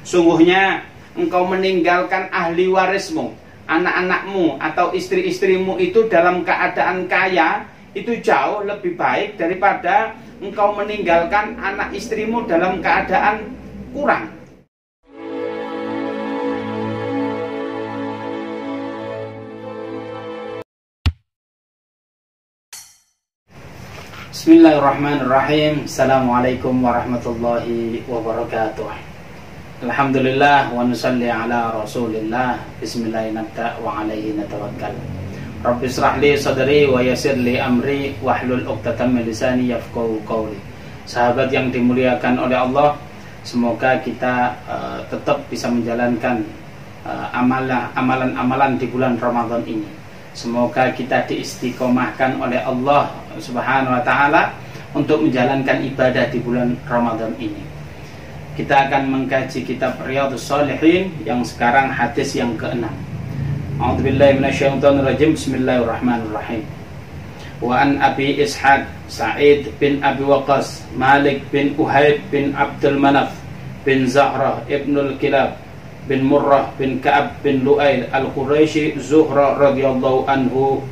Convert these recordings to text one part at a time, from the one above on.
Sungguhnya engkau meninggalkan ahli warismu, anak-anakmu atau istri-istrimu itu dalam keadaan kaya, itu jauh lebih baik daripada engkau meninggalkan anak istrimu dalam keadaan kurang. Bismillahirrahmanirrahim. Assalamualaikum warahmatullahi wabarakatuh. Alhamdulillah wa nusalli ala rasulillah. Bismillahirrahmanirrahim wa alaihi natawakkal. Rabbi israh li sadri wa yassir li amri wahlul 'uqdatam min lisani yafqahu qawli. Sahabat yang dimuliakan oleh Allah, semoga kita tetap bisa menjalankan amalan-amalan di bulan Ramadan ini. Semoga kita diistiqomahkan oleh Allah Subhanahu wa ta'ala untuk menjalankan ibadah di bulan Ramadan ini. Kita akan mengkaji kitab Riyadhus Shalihin yang sekarang hadis yang ke-6. A'udzubillahi minasyaitonirrajim. Bismillahirrahmanirrahim. Wa an Abi Ishaq Sa'id bin Abi Waqqas Malik bin Uhaib bin Abdul Manaf bin Zahrah ibnul Kilab bin Murrah bin Ka'ab bin Lu'ail al-Quraisy Zuhra radhiyallahu anhu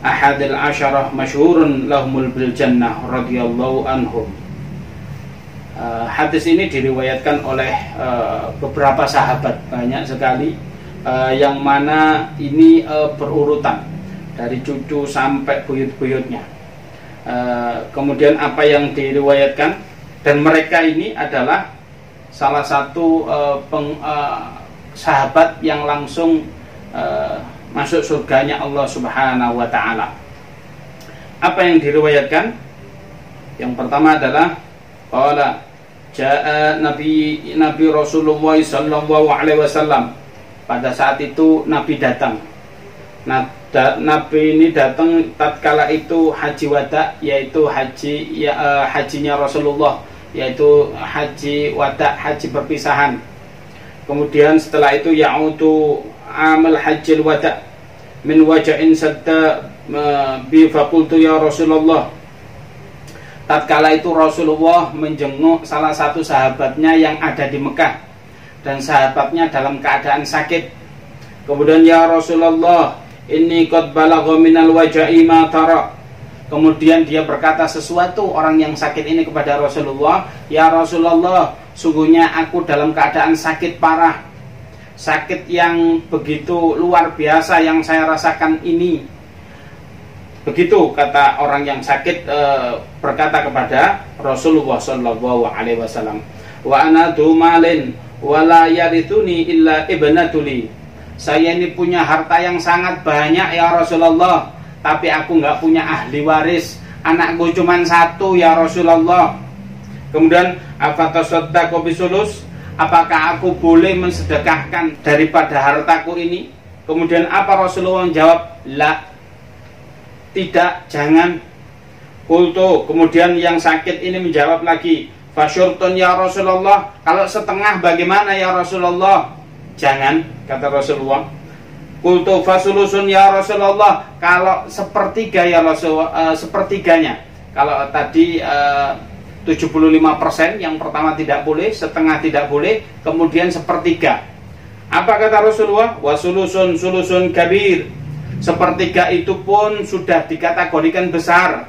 ahadil asyarah masyhurun lahumul bil jannah radhiyallahu anhum. Hadis ini diriwayatkan oleh beberapa sahabat, banyak sekali, yang mana ini berurutan dari cucu sampai buyut-buyutnya. Kemudian apa yang diriwayatkan, dan mereka ini adalah salah satu sahabat yang langsung masuk surganya Allah Subhanahu wa ta'ala. Apa yang diriwayatkan? Yang pertama adalah qala jaa Nabi Rasulullah sallallahu alaihi wasallam. Pada saat itu Nabi datang. Nabi ini datang tatkala itu haji wada, yaitu hajinya Rasulullah, yaitu haji wada, haji perpisahan. Kemudian setelah itu ya'udu amal hajjil wada min waja'in sadda bi faqultu ya Rasulullah. Tatkala itu Rasulullah menjenguk salah satu sahabatnya yang ada di Mekah, dan sahabatnya dalam keadaan sakit. Kemudian ya Rasulullah, inni qad balagha minal waja'i ma tara. Kemudian dia berkata sesuatu, orang yang sakit ini, kepada Rasulullah, ya Rasulullah, sungguhnya aku dalam keadaan sakit parah, sakit yang begitu luar biasa yang saya rasakan ini. Begitu kata orang yang sakit, berkata kepada Rasulullah sallallahu alaihi wasallam, wa ana du malin wa la yarithuni illa ibnatuli. Saya ini punya harta yang sangat banyak ya Rasulullah, tapi aku nggak punya ahli waris, anakku cuma satu ya Rasulullah. Kemudian afatasaddaqu bisulus, apakah aku boleh mensedekahkan daripada hartaku ini? Kemudian apa Rasulullah menjawab? La, tidak, jangan. Qultu, kemudian yang sakit ini menjawab lagi, fasyurtun ya Rasulullah, kalau setengah bagaimana ya Rasulullah? Jangan, kata Rasulullah. Qultu fasulusun ya Rasulullah, kalau sepertiga ya Rasulullah, sepertiganya. Kalau tadi 75%, yang pertama tidak boleh, setengah tidak boleh, kemudian sepertiga. Apa kata Rasulullah? Wasulusun sulusun kabir, sepertiga itu pun sudah dikategorikan besar.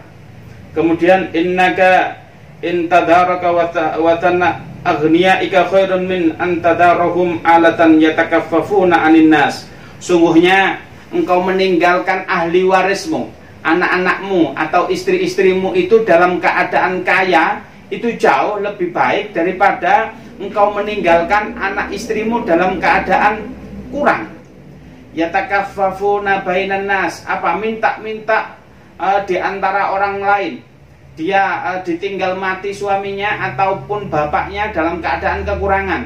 Kemudian innaka intadaraka wa tanna aghniyaika khairun min antadarahum alatan yatakaffafuna anin nas. Sungguhnya engkau meninggalkan ahli warismu, anak-anakmu atau istri-istrimu itu dalam keadaan kaya, itu jauh lebih baik daripada engkau meninggalkan anak istrimu dalam keadaan kurang. Yatakaffafuna bainan nas, apa minta-minta di antara orang lain. Dia ditinggal mati suaminya ataupun bapaknya dalam keadaan kekurangan.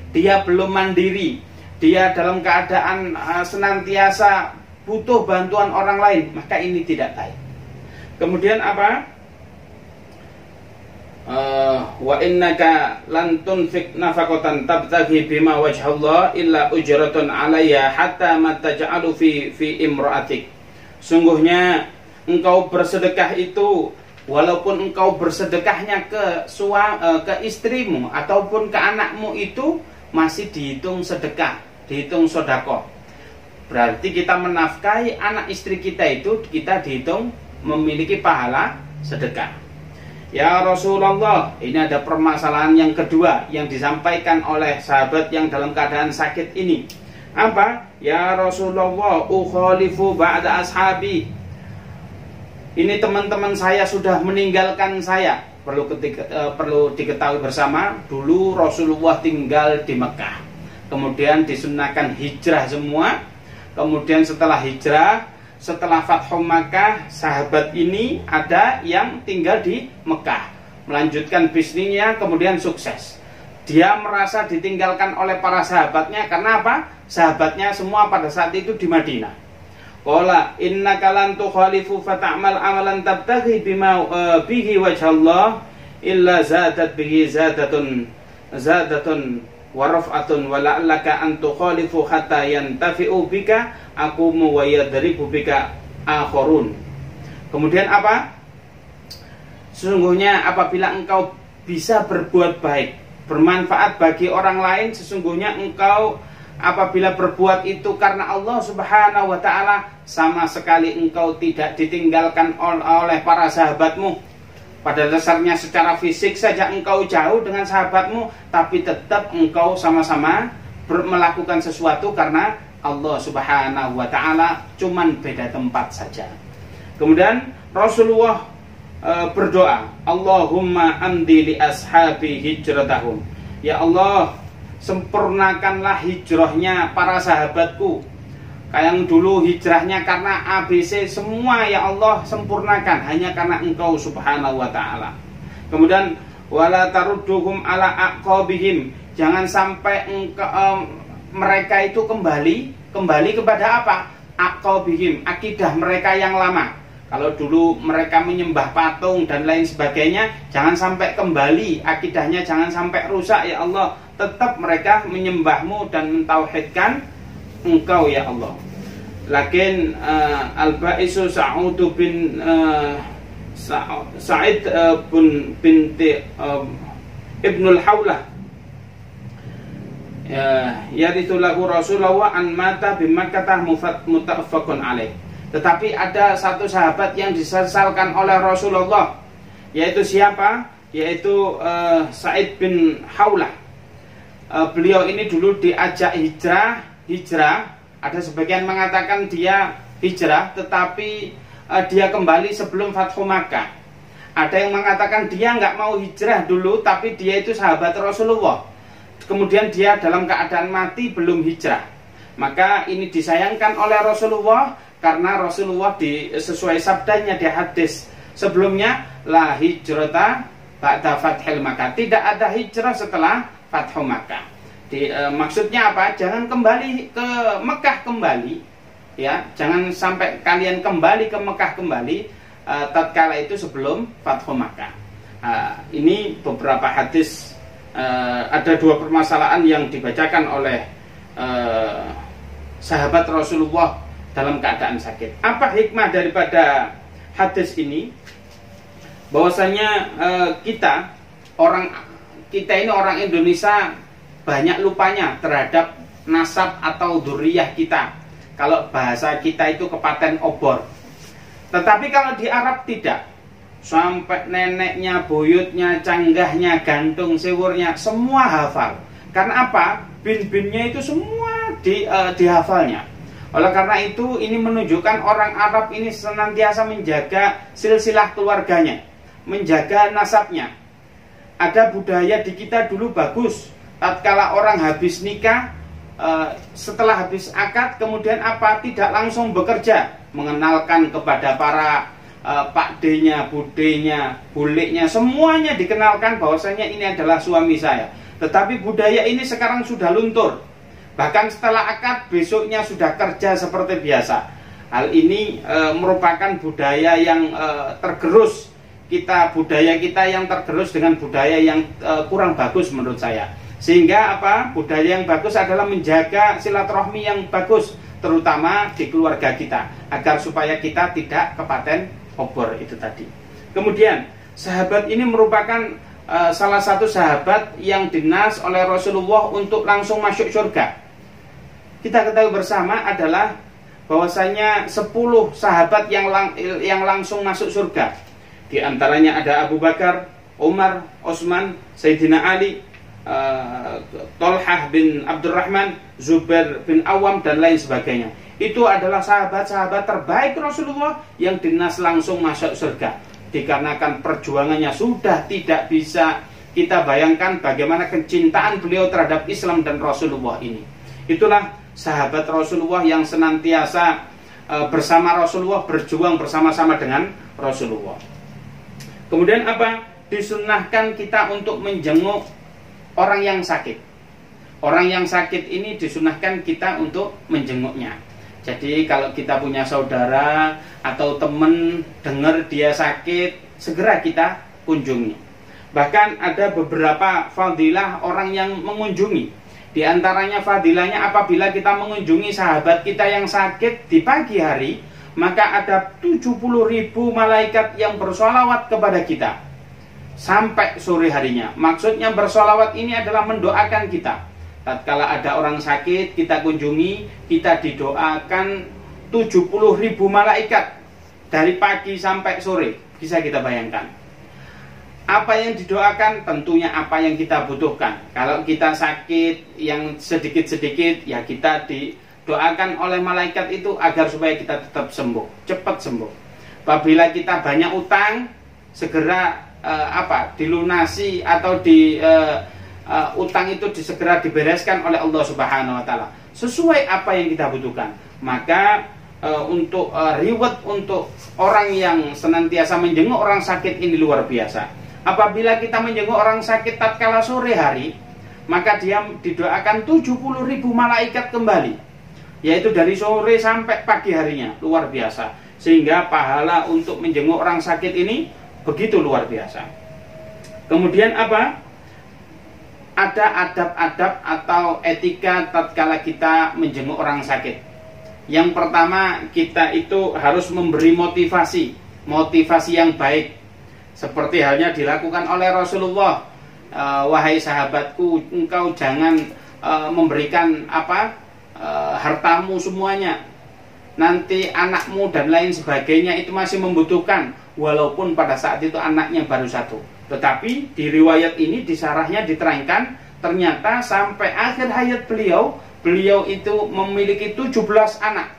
Dia belum mandiri, dia dalam keadaan senantiasa butuh bantuan orang lain, maka ini tidak baik. Kemudian apa? Wa innaka lan tunfik nafaqatan tabtaghi bima wajhallah illa ujratun alayya hatta ma taj'alu fi imra'atik. Sungguhnya engkau bersedekah itu walaupun engkau bersedekahnya ke istrimu ataupun ke anakmu itu masih dihitung sedekah, dihitung sedekah. Berarti kita menafkahi anak istri kita itu kita dihitung memiliki pahala sedekah. Ya Rasulullah, ini ada permasalahan yang kedua yang disampaikan oleh sahabat yang dalam keadaan sakit ini. Apa? Ya Rasulullah, ukhalifu ba'da ashabi. Ini teman-teman saya sudah meninggalkan saya. Perlu diketahui bersama, dulu Rasulullah tinggal di Mekah. Kemudian disunnahkan hijrah semua. Kemudian setelah hijrah, setelah Fathu Makkah, sahabat ini ada yang tinggal di Mekah, melanjutkan bisnisnya, kemudian sukses. Dia merasa ditinggalkan oleh para sahabatnya karena apa? Sahabatnya semua pada saat itu di Madinah. Qala innaka lan tukhalifu fata'mal amalan tabtaghi bima bihi wajhallah illa zadat bihi zadatun wa raf'atun wa la'allaka an tukhalifu hatta yantafi'u bika aqumu wa yadribu bika akhorun. Kemudian apa? Sesungguhnya apabila engkau bisa berbuat baik, bermanfaat bagi orang lain, sesungguhnya engkau apabila berbuat itu karena Allah Subhanahu wa ta'ala, sama sekali engkau tidak ditinggalkan oleh para sahabatmu. Pada dasarnya secara fisik saja engkau jauh dengan sahabatmu, tapi tetap engkau sama-sama melakukan sesuatu karena Allah Subhanahu wa ta'ala, cuman beda tempat saja. Kemudian Rasulullah berdoa, Allahumma amdi li ashabi hijratahum. Ya Allah, sempurnakanlah hijrahnya para sahabatku. Yang dulu hijrahnya karena ABC semua, ya Allah sempurnakan hanya karena engkau Subhanahu wa ta'ala. Kemudian wala tarudduhum ala aqabihim, jangan sampai mereka itu kembali kepada apa? Aqabihim, akidah mereka yang lama. Kalau dulu mereka menyembah patung dan lain sebagainya, jangan sampai kembali akidahnya, jangan sampai rusak ya Allah. Tetap mereka menyembahmu dan mentauhidkan engkau ya Allah. Lakin al-ba'isu Sa'id binti Ibnul Hawlah yarithulahu Rasulullah an mata bimakkah mutafakun alaih. Tetapi ada satu sahabat yang disesalkan oleh Rasulullah, yaitu siapa? Yaitu Sa'id bin Hawlah. Beliau ini dulu diajak hijrah. Ada sebagian mengatakan dia hijrah, tetapi dia kembali sebelum Fathu Makkah. Ada yang mengatakan dia nggak mau hijrah dulu, tapi dia itu sahabat Rasulullah. Kemudian dia dalam keadaan mati belum hijrah. Maka ini disayangkan oleh Rasulullah karena Rasulullah sesuai sabdanya di hadis sebelumnya, la hijrata ba'da fathil Makkah. Tidak ada hijrah setelah Fathu Makkah. Maksudnya apa? Jangan kembali ke Mekah kembali, ya. Jangan sampai kalian kembali ke Mekah kembali tatkala itu sebelum Fathu Makkah. Ini beberapa hadis. Ada dua permasalahan yang dibacakan oleh sahabat Rasulullah dalam keadaan sakit. Apa hikmah daripada hadis ini? Bahwasanya kita ini orang Indonesia banyak lupanya terhadap nasab atau dzurriyyah kita. Kalau bahasa kita itu kepaten obor. Tetapi kalau di Arab tidak. Sampai neneknya, buyutnya, canggahnya, gantung, sewurnya, semua hafal. Karena apa? Bin-binnya itu semua dihafalnya. Oleh karena itu, ini menunjukkan orang Arab ini senantiasa menjaga silsilah keluarganya, menjaga nasabnya. Ada budaya di kita dulu bagus. Tatkala orang habis nikah, setelah habis akad, kemudian apa? Tidak langsung bekerja, mengenalkan kepada para Pak D-nya, Bude-nya, Buliknya, semuanya dikenalkan bahwasanya ini adalah suami saya. Tetapi budaya ini sekarang sudah luntur. Bahkan setelah akad, besoknya sudah kerja seperti biasa. Hal ini merupakan budaya yang tergerus. Budaya kita yang tergerus dengan budaya yang kurang bagus menurut saya. Sehingga apa? Budaya yang bagus adalah menjaga silaturahmi yang bagus, terutama di keluarga kita, agar supaya kita tidak kepaten obor itu tadi. Kemudian sahabat ini merupakan salah satu sahabat yang dinas oleh Rasulullah untuk langsung masuk surga. Kita ketahui bersama adalah bahwasanya 10 sahabat yang langsung masuk surga. Di antaranya ada Abu Bakar, Umar, Utsman, Sayyidina Ali, Tolhah bin Abdurrahman, Zubair bin Awam, dan lain sebagainya. Itu adalah sahabat-sahabat terbaik Rasulullah yang dinas langsung masuk surga. Dikarenakan perjuangannya sudah tidak bisa kita bayangkan bagaimana kecintaan beliau terhadap Islam dan Rasulullah ini. Itulah sahabat Rasulullah yang senantiasa bersama Rasulullah, berjuang bersama-sama dengan Rasulullah. Kemudian apa? Disunnahkan kita untuk menjenguk orang yang sakit. Orang yang sakit ini disunnahkan kita untuk menjenguknya. Jadi kalau kita punya saudara atau teman dengar dia sakit, segera kita kunjungi. Bahkan ada beberapa fadilah orang yang mengunjungi. Di antaranya fadilahnya apabila kita mengunjungi sahabat kita yang sakit di pagi hari, maka ada 70.000 malaikat yang bersolawat kepada kita sampai sore harinya. Maksudnya bersolawat ini adalah mendoakan kita. Tatkala ada orang sakit kita kunjungi, kita didoakan 70.000 malaikat dari pagi sampai sore. Bisa kita bayangkan. Apa yang didoakan? Tentunya apa yang kita butuhkan. Kalau kita sakit yang sedikit-sedikit, ya kita didoakan oleh malaikat itu agar supaya kita tetap sembuh, cepat sembuh. Apabila kita banyak utang, segera dilunasi atau utang itu segera dibereskan oleh Allah Subhanahu wa taala sesuai apa yang kita butuhkan. Maka untuk reward untuk orang yang senantiasa menjenguk orang sakit ini luar biasa. Apabila kita menjenguk orang sakit tatkala sore hari, maka dia didoakan 70.000 malaikat kembali, yaitu dari sore sampai pagi harinya. Luar biasa. Sehingga pahala untuk menjenguk orang sakit ini begitu luar biasa. Kemudian apa? Ada adab-adab atau etika tatkala kita menjenguk orang sakit. Yang pertama, kita itu harus memberi motivasi yang baik. Seperti halnya dilakukan oleh Rasulullah. Wahai sahabatku, engkau jangan memberikan hartamu semuanya. Nanti anakmu dan lain sebagainya itu masih membutuhkan. Walaupun pada saat itu anaknya baru 1. Tetapi di riwayat ini di sarahnya diterangkan ternyata sampai akhir hayat beliau itu memiliki 17 anak.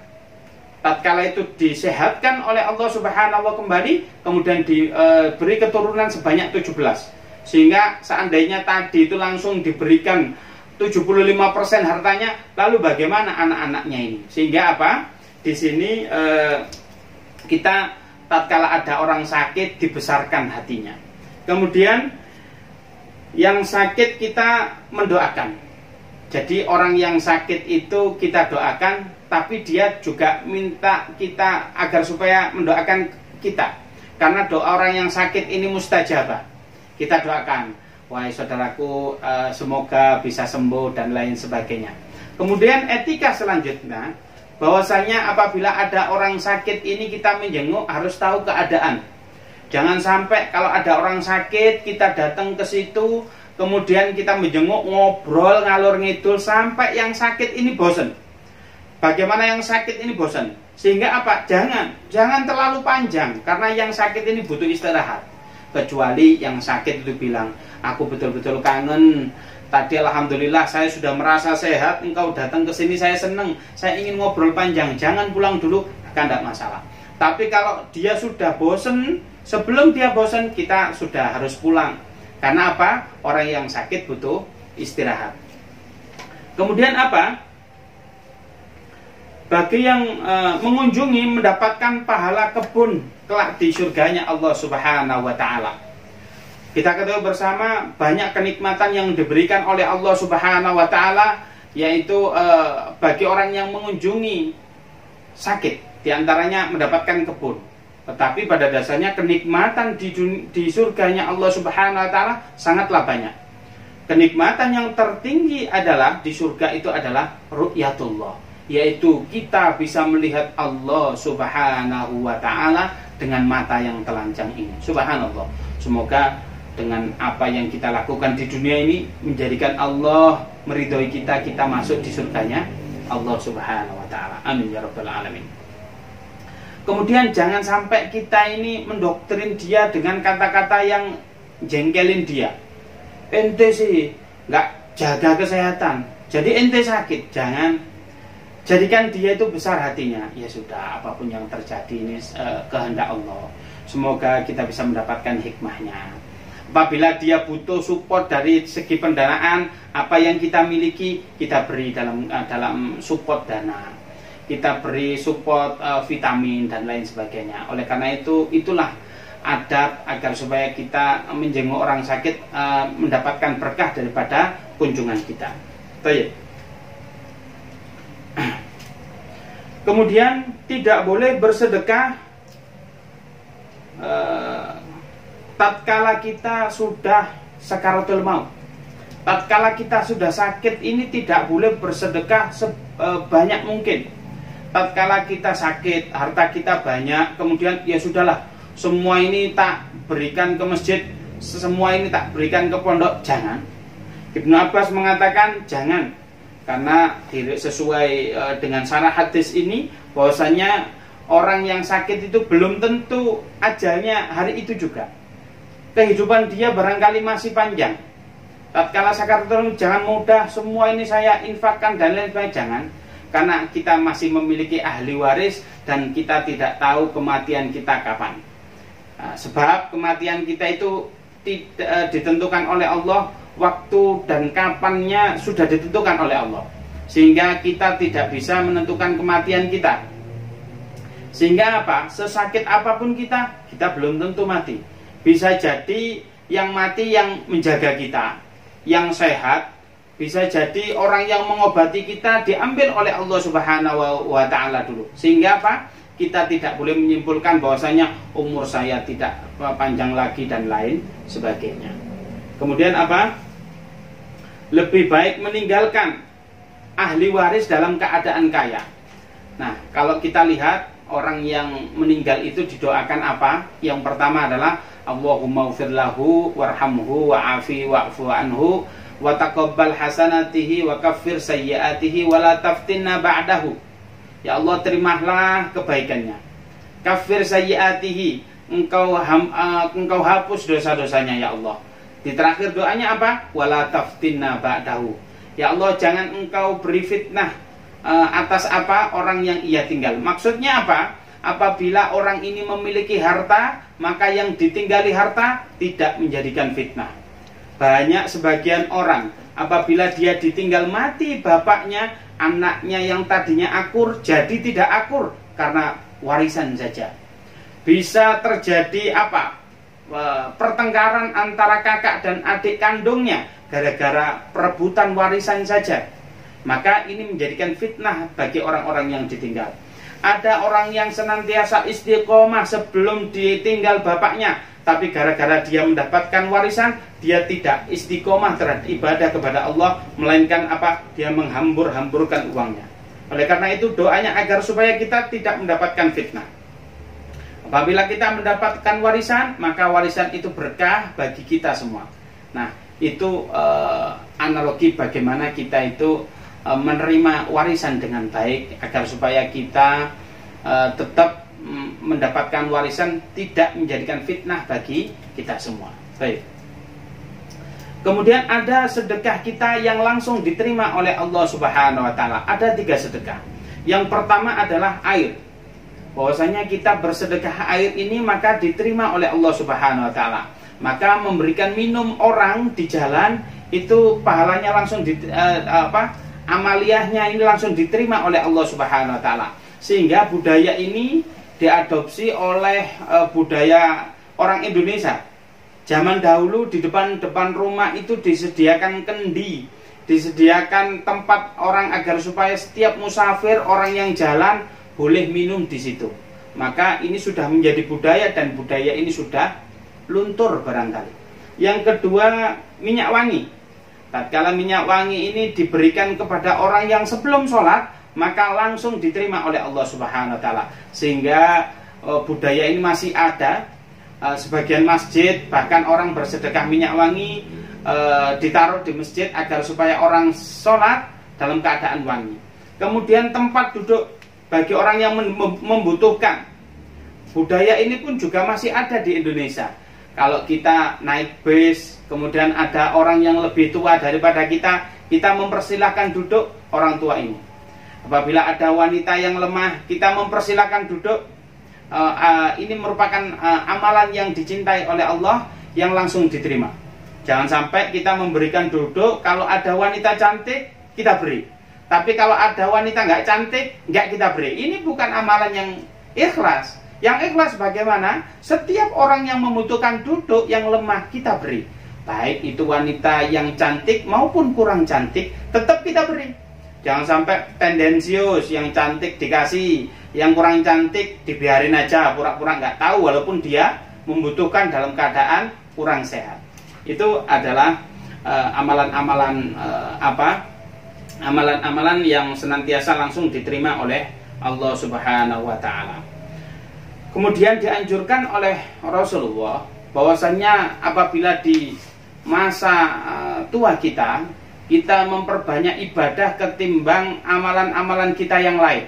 Tatkala itu disehatkan oleh Allah Subhanahu wa kembali, kemudian diberi keturunan sebanyak 17. Sehingga seandainya tadi itu langsung diberikan 75% hartanya, lalu bagaimana anak-anaknya ini? Sehingga apa? Di sini kita tatkala ada orang sakit dibesarkan hatinya. Kemudian yang sakit kita mendoakan. Jadi orang yang sakit itu kita doakan, tapi dia juga minta kita agar supaya mendoakan kita. Karena doa orang yang sakit ini mustajabah. Kita doakan, wahai saudaraku, semoga bisa sembuh dan lain sebagainya. Kemudian etika selanjutnya, bahwasanya apabila ada orang sakit ini kita menjenguk harus tahu keadaan. Jangan sampai kalau ada orang sakit kita datang ke situ, kemudian kita menjenguk, ngobrol ngalor ngidul sampai yang sakit ini bosan. Bagaimana yang sakit ini bosan? Sehingga apa? Jangan terlalu panjang, karena yang sakit ini butuh istirahat. Kecuali yang sakit itu bilang, aku betul-betul kangen. Tadi alhamdulillah saya sudah merasa sehat, engkau datang ke sini saya senang, saya ingin ngobrol panjang. Jangan pulang dulu, kan tidak masalah. Tapi kalau dia sudah bosan, sebelum dia bosan kita sudah harus pulang. Karena apa? Orang yang sakit butuh istirahat. Kemudian apa? Bagi yang mengunjungi mendapatkan pahala kebun kelak di surganya Allah Subhanahu wa taala. Kita ketahui bersama banyak kenikmatan yang diberikan oleh Allah Subhanahu wa taala, yaitu bagi orang yang mengunjungi sakit, di antaranya mendapatkan kebun. Tetapi pada dasarnya kenikmatan di surganya Allah Subhanahu wa taala sangatlah banyak. Kenikmatan yang tertinggi adalah di surga itu adalah ru'yatullah, yaitu kita bisa melihat Allah Subhanahu wa Ta'ala dengan mata yang telanjang ini. Subhanallah. Semoga dengan apa yang kita lakukan di dunia ini menjadikan Allah meridhoi kita, kita masuk di surganya Allah Subhanahu wa Ta'ala. Amin ya rabbal alamin. Kemudian jangan sampai kita ini mendoktrin dia dengan kata-kata yang jengkelin dia. Ente sih nggak jaga kesehatan, jadi ente sakit. Jangan jadikan dia itu besar hatinya. Ya sudah, apapun yang terjadi ini kehendak Allah. Semoga kita bisa mendapatkan hikmahnya. Apabila dia butuh support dari segi pendanaan, apa yang kita miliki kita beri dalam support dana. Kita beri support vitamin dan lain sebagainya. Oleh karena itu, itulah adab agar supaya kita menjenguk orang sakit mendapatkan berkah daripada kunjungan kita. Baik. Kemudian tidak boleh bersedekah tatkala kita sudah sakaratul maut. Tatkala kita sudah sakit ini tidak boleh bersedekah sebanyak mungkin. Tatkala kita sakit, harta kita banyak, kemudian ya sudahlah, semua ini tak berikan ke masjid, semua ini tak berikan ke pondok. Jangan. Ibnu Abbas mengatakan jangan, karena sesuai dengan syarah hadis ini bahwasanya orang yang sakit itu belum tentu ajalnya hari itu juga. Kehidupan dia barangkali masih panjang. Tatkala sakaratul jangan mudah semua ini saya infakkan dan lain sebagainya, jangan. Karena kita masih memiliki ahli waris dan kita tidak tahu kematian kita kapan. Sebab kematian kita itu tidak ditentukan oleh Allah, waktu dan kapannya sudah ditentukan oleh Allah. Sehingga kita tidak bisa menentukan kematian kita. Sehingga apa? Sesakit apapun kita belum tentu mati. Bisa jadi yang mati yang menjaga kita, yang sehat. Bisa jadi orang yang mengobati kita diambil oleh Allah Subhanahu wa Ta'ala dulu. Sehingga apa? Kita tidak boleh menyimpulkan bahwasanya umur saya tidak panjang lagi dan lain sebagainya. Kemudian apa? Lebih baik meninggalkan ahli waris dalam keadaan kaya. Nah, kalau kita lihat orang yang meninggal itu didoakan apa? Yang pertama adalah Allahumma ufir lahu warhamhu wa'afi wa'fu anhu wa taqabbal hasanatihi wa kaffir sayyiatihi wa la taftinna ba'dahu. Ya Allah, terimalah kebaikannya. Kaffir sayyiatihi, engkau hapus dosa-dosanya ya Allah. Di terakhir doanya apa? Wa la taftinna ba'dahu. Ya Allah, jangan engkau beri fitnah atas apa orang yang ia tinggal. Maksudnya apa? Apabila orang ini memiliki harta, maka yang ditinggali harta tidak menjadikan fitnah. Banyak sebagian orang apabila dia ditinggal mati bapaknya, anaknya yang tadinya akur jadi tidak akur karena warisan saja. Bisa terjadi apa? Pertengkaran antara kakak dan adik kandungnya gara-gara perebutan warisan saja. Maka ini menjadikan fitnah bagi orang-orang yang ditinggal. Ada orang yang senantiasa istiqomah sebelum ditinggal bapaknya, tapi gara-gara dia mendapatkan warisan, dia tidak istiqomah terhadap ibadah kepada Allah, melainkan apa? Dia menghambur-hamburkan uangnya. Oleh karena itu doanya agar supaya kita tidak mendapatkan fitnah. Apabila kita mendapatkan warisan, maka warisan itu berkah bagi kita semua. Nah, itu analogi bagaimana kita itu menerima warisan dengan baik agar supaya kita tetap mendapatkan warisan, tidak menjadikan fitnah bagi kita semua. Baik. Kemudian ada sedekah kita yang langsung diterima oleh Allah Subhanahu wa Ta'ala. Ada 3 sedekah. Yang pertama adalah air. Bahwasanya kita bersedekah air ini maka diterima oleh Allah Subhanahu wa Ta'ala. Maka memberikan minum orang di jalan itu pahalanya langsung amaliyahnya ini langsung diterima oleh Allah Subhanahu wa Ta'ala. Sehingga budaya ini diadopsi oleh budaya orang Indonesia. Zaman dahulu di depan rumah itu disediakan kendi, disediakan tempat orang agar supaya setiap musafir, orang yang jalan boleh minum di situ. Maka ini sudah menjadi budaya dan budaya ini sudah luntur barangkali. Yang kedua, minyak wangi. Tatkala minyak wangi ini diberikan kepada orang yang sebelum sholat, maka langsung diterima oleh Allah Subhanahu wa taala. Sehingga budaya ini masih ada. Sebagian masjid bahkan orang bersedekah minyak wangi ditaruh di masjid agar supaya orang sholat dalam keadaan wangi. Kemudian tempat duduk bagi orang yang membutuhkan. Budaya ini pun juga masih ada di Indonesia. Kalau kita naik bis, kemudian ada orang yang lebih tua daripada kita mempersilahkan duduk orang tua ini. Apabila ada wanita yang lemah, kita mempersilahkan duduk. Ini merupakan amalan yang dicintai oleh Allah yang langsung diterima. Jangan sampai kita memberikan duduk, kalau ada wanita cantik, kita beri. Tapi kalau ada wanita nggak cantik, nggak kita beri. Ini bukan amalan yang ikhlas. Yang ikhlas bagaimana? Setiap orang yang membutuhkan duduk, yang lemah, kita beri. Baik itu wanita yang cantik maupun kurang cantik, tetap kita beri. Jangan sampai tendensius, yang cantik dikasih, yang kurang cantik dibiarin aja, pura-pura nggak tahu walaupun dia membutuhkan dalam keadaan kurang sehat. Itu adalah amalan-amalan yang senantiasa langsung diterima oleh Allah Subhanahu wa taala. Kemudian dianjurkan oleh Rasulullah bahwasannya apabila di masa tua kita memperbanyak ibadah ketimbang amalan-amalan kita yang lain.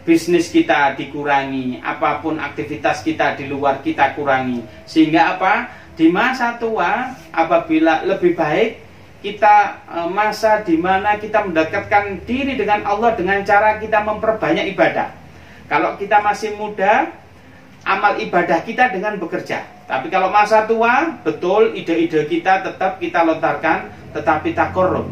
Bisnis kita dikurangi, apapun aktivitas kita di luar kita kurangi. Sehingga apa? Di masa tua apabila lebih baik kita masa di mana kita mendekatkan diri dengan Allah dengan cara kita memperbanyak ibadah. Kalau kita masih muda, amal ibadah kita dengan bekerja. Tapi kalau masa tua, betul ide-ide kita tetap kita lontarkan, tetapi takorrub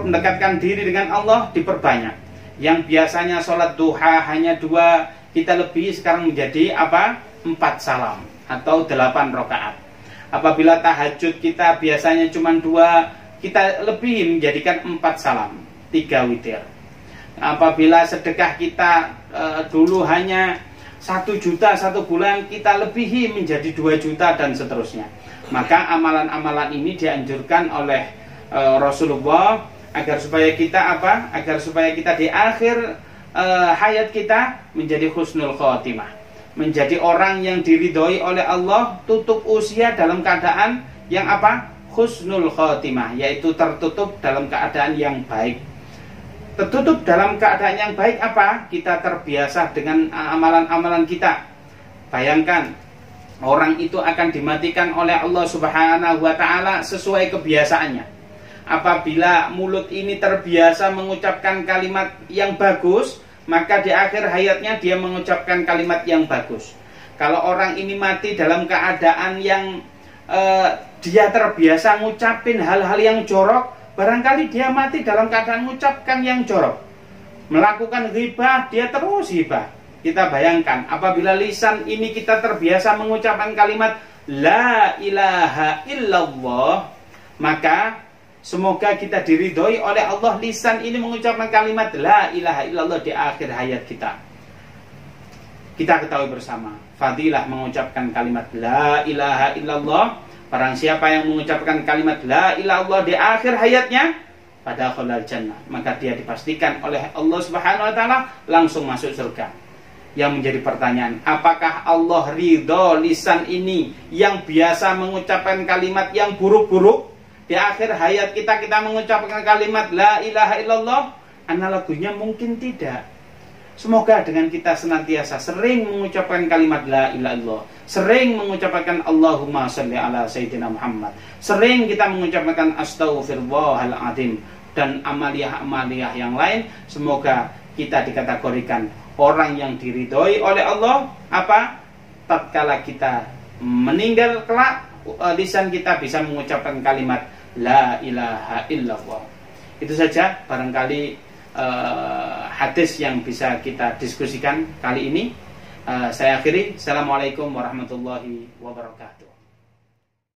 mendekatkan diri dengan Allah diperbanyak. Yang biasanya sholat duha hanya 2, kita lebih sekarang menjadi 4 salam atau 8 rakaat. Apabila tahajud kita biasanya cuma 2, kita lebih menjadikan 4 salam, 3 witir. Apabila sedekah kita dulu hanya 1 juta 1 bulan, kita lebihi menjadi 2 juta dan seterusnya. Maka amalan-amalan ini dianjurkan oleh Rasulullah agar supaya kita agar supaya kita di akhir hayat kita menjadi husnul khotimah, menjadi orang yang diridhoi oleh Allah, tutup usia dalam keadaan yang husnul khotimah, yaitu tertutup dalam keadaan yang baik. Tertutup dalam keadaan yang baik kita terbiasa dengan amalan-amalan kita. Bayangkan, orang itu akan dimatikan oleh Allah Subhanahu wa taala sesuai kebiasaannya. Apabila mulut ini terbiasa mengucapkan kalimat yang bagus, maka di akhir hayatnya dia mengucapkan kalimat yang bagus. Kalau orang ini mati dalam keadaan yang dia terbiasa ngucapin hal-hal yang jorok, barangkali dia mati dalam keadaan mengucapkan yang jorok. Melakukan ghibah, dia terus ghibah. Kita bayangkan, apabila lisan ini kita terbiasa mengucapkan kalimat La ilaha illallah, maka semoga kita diridhoi oleh Allah, lisan ini mengucapkan kalimat La ilaha illallah di akhir hayat kita. Kita ketahui bersama, fadilah mengucapkan kalimat La ilaha illallah. Barang siapa yang mengucapkan kalimat La ilaha illallah di akhir hayatnya, pada khalal jannah, maka dia dipastikan oleh Allah Subhanahu wa taala langsung masuk surga. Yang menjadi pertanyaan, apakah Allah ridho lisan ini yang biasa mengucapkan kalimat yang buruk-buruk, di akhir hayat kita mengucapkan kalimat La ilaha illallah? Analoginya mungkin tidak. Semoga dengan kita senantiasa sering mengucapkan kalimat La ilaha illallah, sering mengucapkan Allahumma sholli ala Sayyidina Muhammad, sering kita mengucapkan Astaghfirullahaladzim dan amaliyah-amaliyah yang lain, semoga kita dikategorikan orang yang diridhoi oleh Allah. Tatkala kita meninggal kelak, lisan kita bisa mengucapkan kalimat La ilaha illallah. Itu saja barangkali hadis yang bisa kita diskusikan kali ini. Saya akhiri. Assalamualaikum warahmatullahi wabarakatuh.